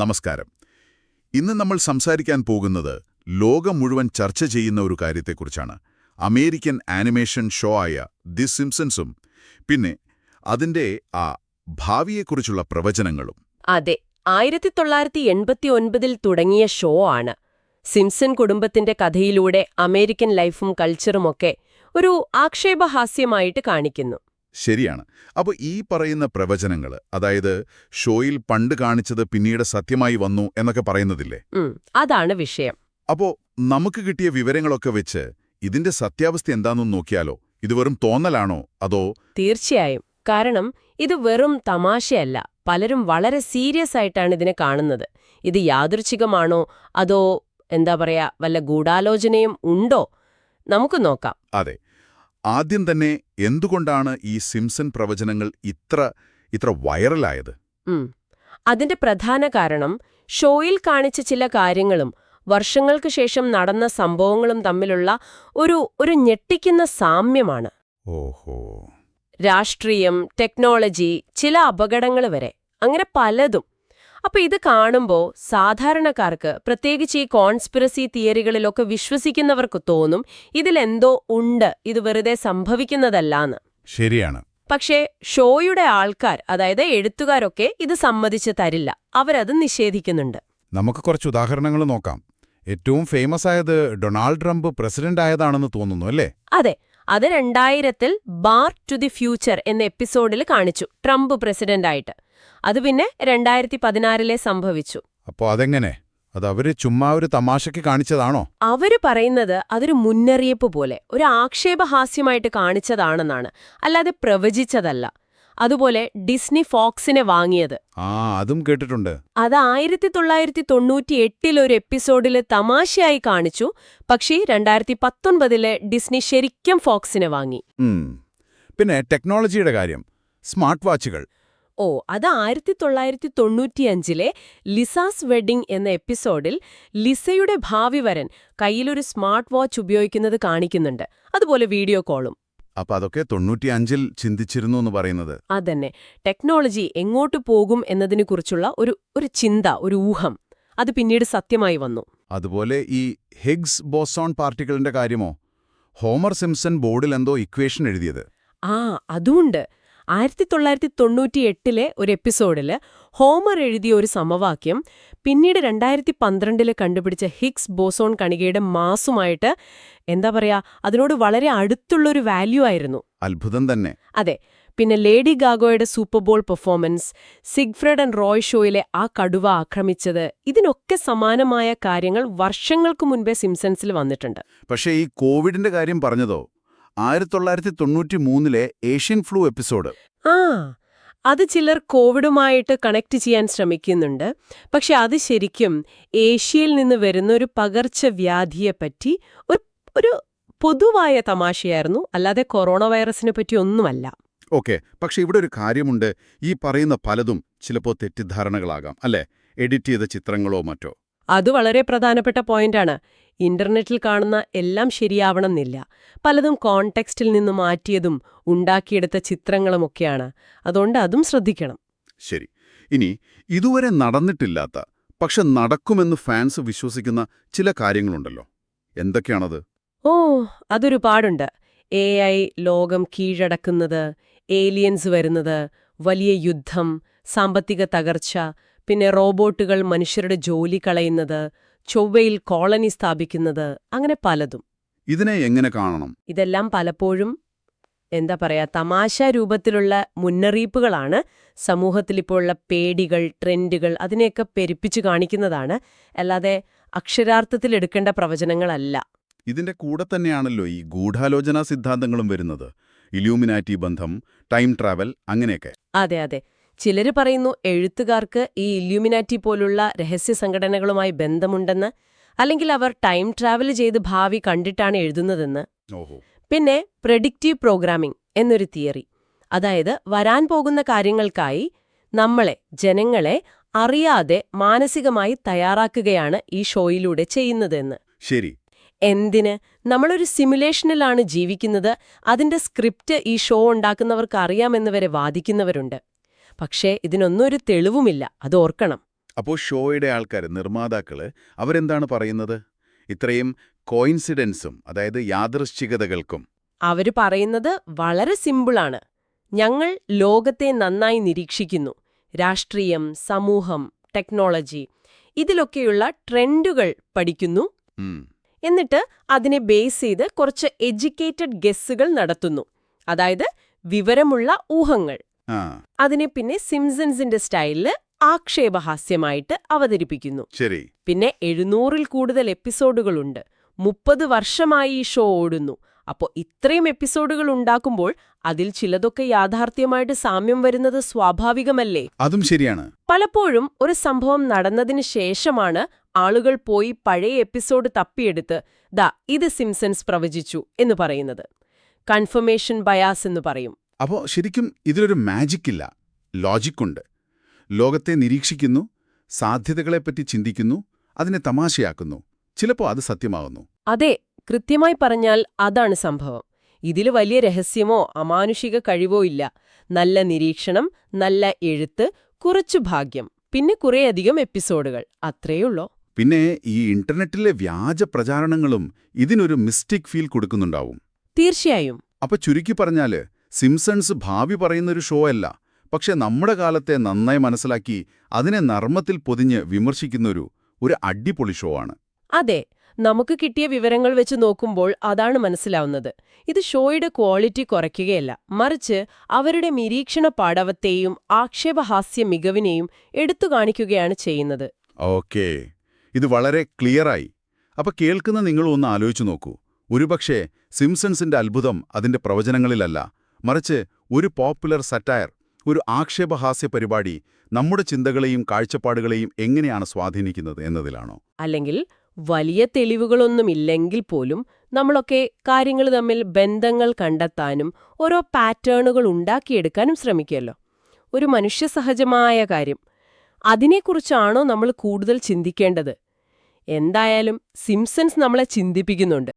നമസ്കാരം. ഇന്ന് നമ്മൾ സംസാരിക്കാൻ പോകുന്നത് ലോകം മുഴുവൻ ചർച്ച ചെയ്യുന്ന ഒരു കാര്യത്തെക്കുറിച്ചാണ്. അമേരിക്കൻ ആനിമേഷൻ ഷോ ആയ ദി സിംപ്സൺസും പിന്നെ അതിന്റെ ആ ഭാവിയെക്കുറിച്ചുള്ള പ്രവചനങ്ങളും. അതെ, 1989 തുടങ്ങിയ ഷോ ആണ്. സിംപ്സൺ കുടുംബത്തിന്റെ കഥയിലൂടെ അമേരിക്കൻ ലൈഫും കൾച്ചറുമൊക്കെ ഒരു ആക്ഷേപഹാസ്യമായിട്ട് കാണിക്കുന്നു. ശരിയാണ്. അപ്പോൾ ഈ പറയുന്ന പ്രവചനങ്ങൾ, അതായത് ഷോയിൽ പണ്ട് കാണിച്ചത് പിന്നീട് സത്യമായി വന്നു എന്നൊക്കെ പറയുന്നതില്ലേ, അതാണ് വിഷയം. അപ്പോൾ നമുക്ക് കിട്ടിയ വിവരങ്ങളൊക്കെ വെച്ച് ഇതിന്റെ സത്യാവസ്ഥ എന്താണെന്ന് നോക്കിയാലോ? ഇത് വെറും തോന്നലാണോ അതോ? തീർച്ചയായും. കാരണം ഇത് വെറും തമാശയല്ല. പലരും വളരെ സീരിയസ് ആയിട്ടാണ് ഇതിനെ കാണുന്നത്. ഇത് യാദൃച്ഛികമാണോ അതോ വല്ല ഗൂഢാലോചനയും ഉണ്ടോ? നമുക്ക് നോക്കാം. അതെ. ആദ്യം തന്നെ എന്തുകൊണ്ടാണ് ഈ സിംപ്സൺ പ്രവചനങ്ങൾ ഇത്ര വൈറലായത്? അതിന്റെ പ്രധാന കാരണം ഷോയിൽ കാണിച്ച ചില കാര്യങ്ങളും വർഷങ്ങൾക്ക് ശേഷം നടന്ന സംഭവങ്ങളും തമ്മിലുള്ള ഒരു ഞെട്ടിക്കുന്ന സാമ്യമാണ്. ഓഹോ. രാഷ്ട്രീയം, ടെക്നോളജി, ചില അപകടങ്ങൾ വരെ, അങ്ങനെ പലതും. അപ്പൊ ഇത് കാണുമ്പോൾ സാധാരണക്കാർക്ക്, പ്രത്യേകിച്ച് ഈ കോൺസ്പിറസി തിയറികളിലൊക്കെ വിശ്വസിക്കുന്നവർക്ക് തോന്നും ഇതിലെന്തോ ഉണ്ട്, ഇത് വെറുതെ സംഭവിക്കുന്നതല്ലാന്ന്. ശരിയാണ്. പക്ഷേ ഷോയുടെ ആൾക്കാർ, അതായത് എഴുത്തുകാരൊക്കെ ഇത് സമ്മതിച്ച് തരില്ല. അവരത് നിഷേധിക്കുന്നുണ്ട്. നമുക്ക് കുറച്ച് ഉദാഹരണങ്ങൾ നോക്കാം. ഏറ്റവും ഫേമസ് ആയത് ഡൊണാൾഡ് ട്രംപ് പ്രസിഡന്റ് ആയതാണെന്ന് തോന്നുന്നു, അല്ലേ? അതെ, അത് 2000 ബാർ ടു ദി ഫ്യൂച്ചർ എന്ന എപ്പിസോഡിൽ കാണിച്ചു, ട്രംപ് പ്രസിഡന്റായിട്ട്. അത് പിന്നെ 2016 സംഭവിച്ചു. അപ്പോ അതെങ്ങനെ? അത് അവര് ചുമ്മാ ഒരു തമാശയ്ക്ക് കാണിച്ചതാണോ? അവര് പറയുന്നത് അതൊരു മുന്നറിയിപ്പ് പോലെ, ഒരു ആക്ഷേപഹാസ്യമായിട്ട് കാണിച്ചതാണെന്നാണ്, അല്ലാതെ പ്രവചിച്ചതല്ല. അതുപോലെ ഡിസ്നി ഫോക്സിനെ വാങ്ങിയത്, അതും കേട്ടിട്ടുണ്ട്. അത് 1998 ഒരു എപ്പിസോഡിൽ തമാശയായി കാണിച്ചു. പക്ഷേ 2019 ഡിസ്നി ശരിക്കും ഫോക്സിനെ വാങ്ങി. പിന്നെ ടെക്നോളജിയുടെ കാര്യം, സ്മാർട്ട് വാച്ചുകൾ. അത് 1995 ലിസാസ് വെഡിംഗ് എന്ന എപ്പിസോഡിൽ ലിസയുടെ ഭാവി വരൻ കയ്യിലൊരു സ്മാർട്ട് വാച്ച് ഉപയോഗിക്കുന്നത് കാണിക്കുന്നുണ്ട്. അതുപോലെ വീഡിയോ കോളും. അപ്പൊ അതൊക്കെ 95 ചിന്തിച്ചിരുന്നു എന്ന് പറയുന്നത്? അതന്നെ. ടെക്നോളജി എങ്ങോട്ട് പോകും എന്നതിനെക്കുറിച്ചുള്ള ഒരു ചിന്ത, ഒരു ഊഹം, അത് പിന്നീട് സത്യമായി വന്നു. അതുപോലെ ഈ ഹിഗ്സ് ബോസോൺ പാർട്ടിക്കിളിന്റെ കാര്യമോ? ഹോമർ സിംപ്സൺ ബോർഡിൽ എന്തോ ഇക്വേഷൻ എഴുതിയത്. അതുണ്ട്. 1998 ഒരു എപ്പിസോഡിൽ ഹോമർ എഴുതിയ ഒരു സമവാക്യം പിന്നീട് 2012 കണ്ടുപിടിച്ച ഹിഗ്സ് ബോസോൺ കണികയുടെ മാസുമായിട്ട് അതിനോട് വളരെ അടുത്തുള്ളൊരു വാല്യൂ ആയിരുന്നു. അത്ഭുതം തന്നെ. അതെ. പിന്നെ ലേഡി ഗാഗോയുടെ സൂപ്പർബോൾ പെർഫോമൻസ്, സിഗ്ഫ്രഡ് ആൻഡ് റോയ് ഷോയിലെ ആ കടുവ ആക്രമിച്ചത്, ഇതിനൊക്കെ സമാനമായ കാര്യങ്ങൾ വർഷങ്ങൾക്ക് മുൻപേ സിംപ്സൺസിൽ വന്നിട്ടുണ്ട്. പക്ഷേ ഈ കോവിഡിന്റെ കാര്യം പറഞ്ഞതോ? 1993 ഏഷ്യൻ ഫ്ലൂ എപ്പിസോഡ്. അത് ചിലർ കോവിഡുമായിട്ട് കണക്ട് ചെയ്യാൻ ശ്രമിക്കുന്നുണ്ട്. പക്ഷെ അത് ശരിക്കും ഏഷ്യയിൽ നിന്ന് വരുന്ന ഒരു പകർച്ചവ്യാധിയെപ്പറ്റി ഒരു പൊതുവായ തമാശയായിരുന്നു, അല്ലാതെ കൊറോണ വൈറസിനെ പറ്റി ഒന്നുമല്ല. ഓക്കെ. പക്ഷെ ഇവിടെ ഒരു കാര്യമുണ്ട്. ഈ പറയുന്ന പലതും ചിലപ്പോൾ തെറ്റിദ്ധാരണകളാകാം, അല്ലേ? എഡിറ്റ് ചെയ്ത ചിത്രങ്ങളോ മറ്റോ. അത് വളരെ പ്രധാനപ്പെട്ട പോയിന്റാണ്. ഇന്റർനെറ്റിൽ കാണുന്ന എല്ലാം ശരിയാവണമെന്നില്ല. പലതും കോണ്ടെക്സ്റ്റിൽ നിന്ന് മാറ്റിയതും ഉണ്ടാക്കിയെടുത്ത ചിത്രങ്ങളുമൊക്കെയാണ്. അതുകൊണ്ട് അതും ശ്രദ്ധിക്കണം. ശരി. ഇനി ഇതുവരെ നടന്നിട്ടില്ലാത്ത, പക്ഷെ നടക്കുമെന്ന് ഫാൻസ് വിശ്വസിക്കുന്ന ചില കാര്യങ്ങളുണ്ടല്ലോ. എന്തൊക്കെയാണത്? അതൊരുപാടുണ്ട്. AI ലോകം കീഴടക്കുന്നത്, ഏലിയൻസ് വരുന്നത്, വലിയ യുദ്ധം, സാമ്പത്തിക തകർച്ച, പിന്നെ റോബോട്ടുകൾ മനുഷ്യരുടെ ജോലി കളയുന്നത്, ചൊവ്വയിൽ കോളനി സ്ഥാപിക്കുന്നത്, അങ്ങനെ പലതും. ഇതിനെ എങ്ങനെ കാണണം? ഇതെല്ലാം പലപ്പോഴും തമാശ രൂപത്തിലുള്ള മുന്നറിയിപ്പുകളാണ്. സമൂഹത്തിലിപ്പോഴുള്ള പേടികൾ, ട്രെൻഡുകൾ, അതിനെയൊക്കെ പെരുപ്പിച്ചു കാണിക്കുന്നതാണ്, അല്ലാതെ അക്ഷരാർത്ഥത്തിൽ എടുക്കേണ്ട പ്രവചനങ്ങളല്ല. ഇതിന്റെ കൂടെ തന്നെയാണല്ലോ ഈ ഗൂഢാലോചനാ സിദ്ധാന്തങ്ങളും വരുന്നത്. ഇലൂമിനാറ്റി ബന്ധം, ടൈം ട്രാവൽ, അങ്ങനെയൊക്കെ. അതെ. ചിലര് പറയുന്നു എഴുത്തുകാർക്ക് ഈ ഇല്യൂമിനാറ്റി പോലുള്ള രഹസ്യ സംഘടനകളുമായി ബന്ധമുണ്ടെന്ന്, അല്ലെങ്കിൽ അവർ ടൈം ട്രാവൽ ചെയ്ത് ഭാവി കണ്ടിട്ടാണ് എഴുതുന്നതെന്ന്. പിന്നെ പ്രെഡിക്റ്റീവ് പ്രോഗ്രാമിംഗ് എന്നൊരു തിയറി, അതായത് വരാൻ പോകുന്ന കാര്യങ്ങൾക്കായി ജനങ്ങളെ അറിയാതെ മാനസികമായി തയ്യാറാക്കുകയാണ് ഈ ഷോയിലൂടെ ചെയ്യുന്നതെന്ന്. ശരി. എന്തിന്? നമ്മളൊരു സിമുലേഷനിലാണ് ജീവിക്കുന്നത്, അതിന്റെ സ്ക്രിപ്റ്റ് ഈ ഷോ ഉണ്ടാക്കുന്നവർക്ക് അറിയാമെന്ന് വരെ വാദിക്കുന്നവരുണ്ട്. പക്ഷേ ഇതിനൊന്നും ഒരു തെളിവുമില്ല, അത് ഓർക്കണം. അപ്പോൾ ഷോയുടെ ആൾക്കാർ, നിർമ്മാതാക്കള്, അവരെന്താണ് പറയുന്നത്? ഇത്രയും കോയിൻസിഡൻസും, അതായത് യാദൃശ്ചികതകൾക്കും. അവര് പറയുന്നത് വളരെ സിമ്പിളാണ്. ഞങ്ങൾ ലോകത്തെ നന്നായി നിരീക്ഷിക്കുന്നു. രാഷ്ട്രീയം, സമൂഹം, ടെക്നോളജി, ഇതിലൊക്കെയുള്ള ട്രെൻഡുകൾ പഠിക്കുന്നു. എന്നിട്ട് അതിനെ ബേസ് ചെയ്ത് കുറച്ച് എഡ്യൂക്കേറ്റഡ് ഗെസ്സുകൾ നടത്തുന്നു. അതായത് വിവരമുള്ള ഊഹങ്ങൾ. അതിനെ പിന്നെ സിംസൺസിന്റെ സ്റ്റൈലില് ആക്ഷേപഹാസ്യമായിട്ട് അവതരിപ്പിക്കുന്നു. ശരി. പിന്നെ 700-ൽ കൂടുതൽ എപ്പിസോഡുകളുണ്ട്. 30 വർഷമായി ഈ ഷോ ഓടുന്നു. അപ്പോ ഇത്രയും എപ്പിസോഡുകൾ ഉണ്ടാക്കുമ്പോൾ അതിൽ ചിലതൊക്കെ യാഥാർത്ഥ്യമായിട്ട് സാമ്യം വരുന്നത് സ്വാഭാവികമല്ലേ? അതും ശരിയാണ്. പലപ്പോഴും ഒരു സംഭവം നടന്നതിന് ശേഷമാണ് ആളുകൾ പോയി പഴയ എപ്പിസോഡ് തപ്പിയെടുത്ത് ദാ ഇത് സിംസൺസ് പ്രവചിച്ചു എന്ന് പറയുന്നത്. കൺഫർമേഷൻ ബയാസ് എന്ന് പറയും. അപ്പോൾ ശരിക്കും ഇതിലൊരു മാജിക്കില്ല, ലോജിക്കുണ്ട്. ലോകത്തെ നിരീക്ഷിക്കുന്നു, സാധ്യതകളെപ്പറ്റി ചിന്തിക്കുന്നു, അതിനെ തമാശയാക്കുന്നു. ചിലപ്പോൾ അത് സത്യമാകുന്നു. അതെ, കൃത്യമായി പറഞ്ഞാൽ അതാണ് സംഭവം. ഇതിൽ വലിയ രഹസ്യമോ അമാനുഷിക കഴിവോ ഇല്ല. നല്ല നിരീക്ഷണം, നല്ല എഴുത്ത്, കുറച്ചു ഭാഗ്യം, പിന്നെ കുറേയധികം എപ്പിസോഡുകൾ, അത്രയുള്ളൂ. പിന്നെ ഈ ഇന്റർനെറ്റിലെ വ്യാജ പ്രചാരണങ്ങളും ഇതിനൊരു മിസ്റ്റിക് ഫീൽ കൊടുക്കുന്നുണ്ടാവും. തീർച്ചയായും. അപ്പൊ ചുരുക്കി പറഞ്ഞാല് സിംസൺസ് ഭാവി പറയുന്നൊരു ഷോ അല്ല, പക്ഷെ നമ്മുടെ കാലത്തെ നന്നായി മനസ്സിലാക്കി അതിനെ നർമ്മത്തിൽ പൊതിഞ്ഞ് വിമർശിക്കുന്നൊരു അടിപൊളി ഷോ ആണ്. അതെ, നമുക്ക് കിട്ടിയ വിവരങ്ങൾ വെച്ച് നോക്കുമ്പോൾ അതാണ് മനസ്സിലാവുന്നത്. ഇത് ഷോയുടെ ക്വാളിറ്റി കുറയ്ക്കുകയല്ല, മറിച്ച് അവരുടെ നിരീക്ഷണ പാടവത്തെയും ആക്ഷേപഹാസ്യ മികവിനെയും എടുത്തു കാണിക്കുകയാണ് ചെയ്യുന്നത്. ഓക്കേ, ഇത് വളരെ ക്ലിയറായി. അപ്പൊ കേൾക്കുന്ന നിങ്ങളും ഒന്ന് ആലോചിച്ചു നോക്കൂ. ഒരുപക്ഷെ സിംസൺസിന്റെ അത്ഭുതം അതിന്റെ പ്രവചനങ്ങളിലല്ല, മറിച്ച് ഒരു പോപ്പുലർ സറ്റയർ, ഒരു ആക്ഷേപഹാസ്യ പരിപാടി നമ്മുടെ ചിന്തകളെയും കാഴ്ചപ്പാടുകളെയും എങ്ങനെയാണ് സ്വാധീനിക്കുന്നത് എന്നതിലാണോ? അല്ലെങ്കിൽ വലിയ തെളിവുകളൊന്നുമില്ലെങ്കിൽ പോലും നമ്മളൊക്കെ കാര്യങ്ങൾ തമ്മിൽ ബന്ധങ്ങൾ കണ്ടെത്താനും ഓരോ പാറ്റേണുകൾ ഉണ്ടാക്കിയെടുക്കാനും ശ്രമിക്കുമല്ലോ. ഒരു മനുഷ്യസഹജമായ കാര്യം. അതിനെക്കുറിച്ചാണോ നമ്മൾ കൂടുതൽ ചിന്തിക്കേണ്ടത്? എന്തായാലും സിംസൺസ് നമ്മളെ ചിന്തിപ്പിക്കുന്നുണ്ട്.